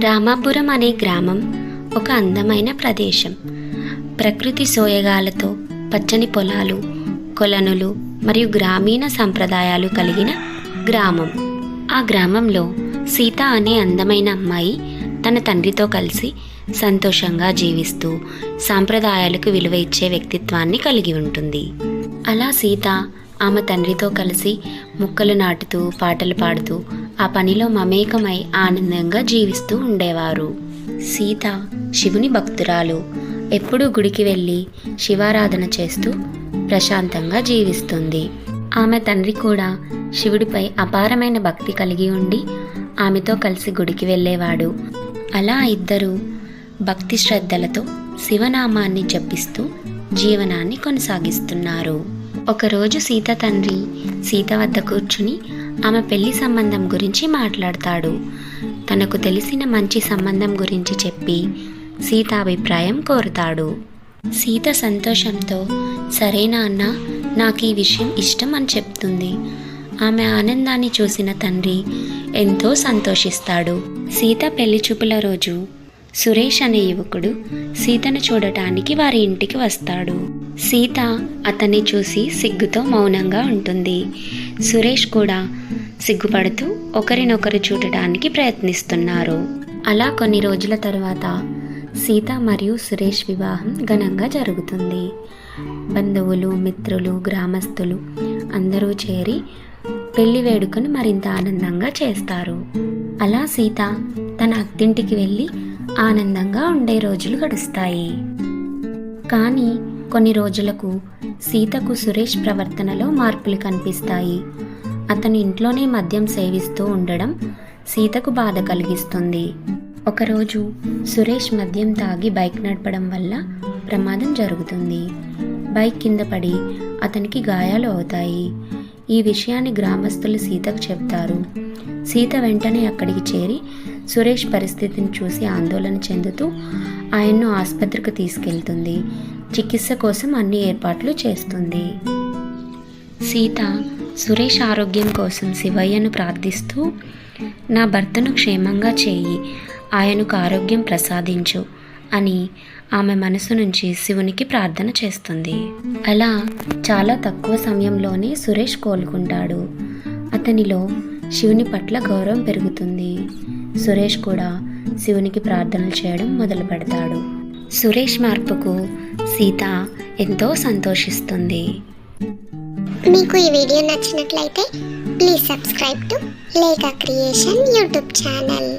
రామాపురం అనే గ్రామం ఒక అందమైన ప్రదేశం. ప్రకృతి సోయగాలతో పచ్చని పొలాలు, కొలనులు మరియు గ్రామీణ సంప్రదాయాలు కలిగిన గ్రామం. ఆ గ్రామంలో సీత అనే అందమైన అమ్మాయి తన తండ్రితో కలిసి సంతోషంగా జీవిస్తూ సాంప్రదాయాలకు విలువ ఇచ్చే వ్యక్తిత్వాన్ని కలిగి ఉంటుంది. అలా సీత ఆమె తండ్రితో కలిసి మొక్కలు నాటుతూ పాటలు పాడుతూ ఆ పనిలో మమేకమై ఆనందంగా జీవిస్తూ ఉండేవారు. సీత శివుని భక్తురాలు. ఎప్పుడూ గుడికి వెళ్ళి శివారాధన చేస్తూ ప్రశాంతంగా జీవిస్తుంది. ఆమె తండ్రి కూడా శివుడిపై అపారమైన భక్తి కలిగి ఉండి ఆమెతో కలిసి గుడికి వెళ్ళేవాడు. అలా ఇద్దరూ భక్తి శ్రద్ధలతో శివనామాన్ని జపిస్తూ జీవనాన్ని కొనసాగిస్తున్నారు. ఒకరోజు సీత తండ్రి సీత వద్ద కూర్చుని ఆమె పెళ్లి సంబంధం గురించి మాట్లాడతాడు. తనకు తెలిసిన మంచి సంబంధం గురించి చెప్పి సీత అభిప్రాయం కోరుతాడు. సీత సంతోషంతో సరేనా అన్న, నాకు ఈ విషయం ఇష్టం అని చెప్తుంది. ఆమె ఆనందాన్ని చూసిన తండ్రి ఎంతో సంతోషిస్తాడు. సీత పెళ్లి చూపుల రోజు సురేష్ అనే యువకుడు సీతను చూడటానికి వారి ఇంటికి వస్తాడు. సీత అతన్ని చూసి సిగ్గుతో మౌనంగా ఉంటుంది. సురేష్ కూడా సిగ్గుపడుతూ ఒకరినొకరు చూడటానికి ప్రయత్నిస్తున్నారు. అలా కొన్ని రోజుల తర్వాత సీత మరియు సురేష్ వివాహం ఘనంగా జరుగుతుంది. బంధువులు, మిత్రులు, గ్రామస్తులు అందరూ చేరి పెళ్లి వేడుకను మరింత ఆనందంగా చేస్తారు. అలా సీత తన అత్తింటికి వెళ్ళి ఆనందంగా ఉండే రోజులు గడుస్తాయి. కానీ కొన్ని రోజులకు సీతకు సురేష్ ప్రవర్తనలో మార్పులు కనిపిస్తాయి. అతను ఇంట్లోనే మద్యం సేవిస్తూ ఉండడం సీతకు బాధ కలిగిస్తుంది. ఒకరోజు సురేష్ మద్యం తాగి బైక్ నడపడం వల్ల ప్రమాదం జరుగుతుంది. బైక్ కింద పడి అతనికి గాయాలు అవుతాయి. ఈ విషయాన్ని గ్రామస్తులు సీతకు చెప్తారు. సీత వెంటనే అక్కడికి చేరి సురేష్ పరిస్థితిని చూసి ఆందోళన చెందుతూ ఆయన్ను ఆసుపత్రికి తీసుకెళ్తుంది. చికిత్స కోసం అన్ని ఏర్పాట్లు చేస్తుంది. సీత సురేష్ ఆరోగ్యం కోసం శివయ్యను ప్రార్థిస్తూ, నా భర్తను క్షేమంగా చేయి, ఆయనకు ఆరోగ్యం ప్రసాదించు అని ఆమె మనసు నుంచి శివునికి ప్రార్థన చేస్తుంది. అలా చాలా తక్కువ సమయంలోనే సురేష్ కోలుకుంటాడు. అతనిలో శివుని పట్ల గౌరవం పెరుగుతుంది. సురేష్ కూడా శివునికి ప్రార్థనలు చేయడం మొదలు పెడతాడు. సురేష్ మార్పుకు సీత ఎంతో సంతోషిస్తుంది. మీకు ఈ వీడియో నచ్చినట్లయితే ప్లీజ్ సబ్స్క్రైబ్ టు లేఖ క్రియేషన్ యూట్యూబ్ ఛానల్.